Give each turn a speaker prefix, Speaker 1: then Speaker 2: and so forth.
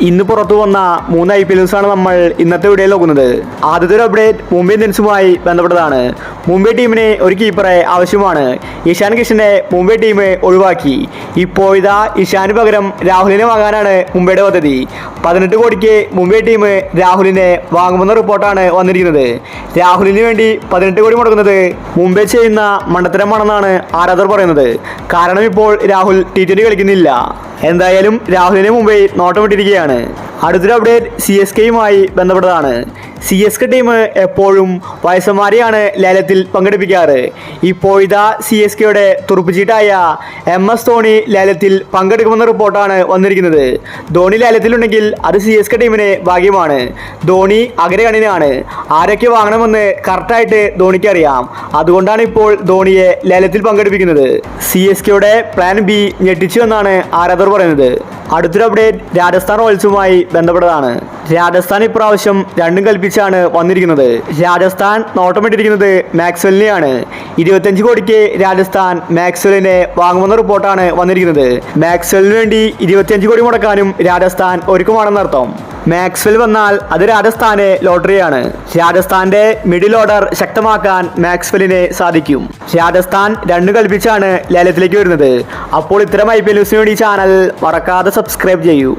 Speaker 1: ഇന്ന് പുറത്തു വന്ന 3 IPL ന്യൂസാണ് നമ്മൾ ഇന്നത്തെ വീഡിയോയിൽ നോക്കുന്നത്. ആദ്യത്തെ ഒരു അപ്ഡേറ്റ് മുംബൈ ഇന്ത്യൻസുമായി ബന്ധപ്പെട്ടതാണ്. മുംബൈ ടീമിന് ഒരു കീപ്പറെ ആവശ്യമാണ്. ഇഷാൻ കിഷനെ മുംബൈ ടീം ഒഴിവാക്കി. ഇപ്പോൾ ഇതാ ഇഷാന് പകരം രാഹുലിനെ വാങ്ങാനാണ് മുംബൈയുടെ പദ്ധതി. 18 കോടിക്ക് മുംബൈ ടീം രാഹുലിനെ വാങ്ങുമെന്ന റിപ്പോർട്ടാണ് വന്നിരിക്കുന്നത്. രാഹുലിന് വേണ്ടി 18 കോടി മുടക്കുന്നത് മുംബൈ ചെയ്യുന്ന മണ്ടത്തരമാണെന്നാണ് ആരാധകർ പറയുന്നത്. കാരണം ഇപ്പോൾ രാഹുൽ T20 കളിക്കുന്നില്ല. എന്തായാലും രാഹുലിനെ മുംബൈ നോട്ടമിട്ടിരിക്കുകയാണ്. അടുത്തൊരു അപ്ഡേറ്റ് CSKയുമായി ബന്ധപ്പെട്ടതാണ്. CSK ടീം എപ്പോഴും വയസ്സന്മാരെയാണ് ലേലത്തിൽ പങ്കെടുപ്പിക്കാറ്. ഇപ്പോൾ ഇതാ CSKയുടെ തുറുപ്പുചീട്ടായ MS ധോണി ലേലത്തിൽ പങ്കെടുക്കുമെന്ന റിപ്പോർട്ടാണ് വന്നിരിക്കുന്നത്. ധോണി ലേലത്തിലുണ്ടെങ്കിൽ അത് CSK ടീമിന് ഭാഗ്യമാണ്. ധോണി അഗ്രഗണ്യനാണ്. ആരൊക്കെ വാങ്ങണമെന്ന് കറക്റ്റായിട്ട് ധോണിക്ക് അറിയാം. അതുകൊണ്ടാണ് ഇപ്പോൾ ധോണിയെ ലേലത്തിൽ പങ്കെടുപ്പിക്കുന്നത്. CSKയുടെ പ്ലാൻ B ഞെട്ടിച്ചു എന്നാണ് ആരാധകർ പറയുന്നത്. അടുത്തൊരു അപ്ഡേറ്റ് രാജസ്ഥാൻ റോയൽസുമായി ബന്ധപ്പെട്ടതാണ്. രാജസ്ഥാൻ ഇപ്രാവശ്യം രണ്ടും കൽപ്പിച്ചാണ് വന്നിരിക്കുന്നത്. രാജസ്ഥാൻ നോട്ടമിട്ടിരിക്കുന്നത് മാക്സ്വെലിനെയാണ്. 25 കോടിക്ക് രാജസ്ഥാൻ മാക്സ്വെലിനെ വാങ്ങുമെന്ന റിപ്പോർട്ടാണ് വന്നിരിക്കുന്നത്. മാക്സ്വെലിന് വേണ്ടി 25 കോടി മുടക്കാനും രാജസ്ഥാൻ ഒരുക്കമാണെന്നർത്ഥം. മാക്സ്വെൽ വന്നാൽ അത് രാജസ്ഥാന് ലോട്ടറിയാണ്. രാജസ്ഥാന്റെ മിഡിൽ ഓർഡർ ശക്തമാക്കാൻ മാക്സ്വെലിന് സാധിക്കും. രാജസ്ഥാൻ രണ്ടും കൽപ്പിച്ചാണ് ലേലത്തിലേക്ക് വരുന്നത്. അപ്പോൾ ഇത്തരം IPL ന്യൂസിന് വേണ്ടി ചാനൽ മറക്കാതെ സബ്സ്ക്രൈബ് ചെയ്യൂ.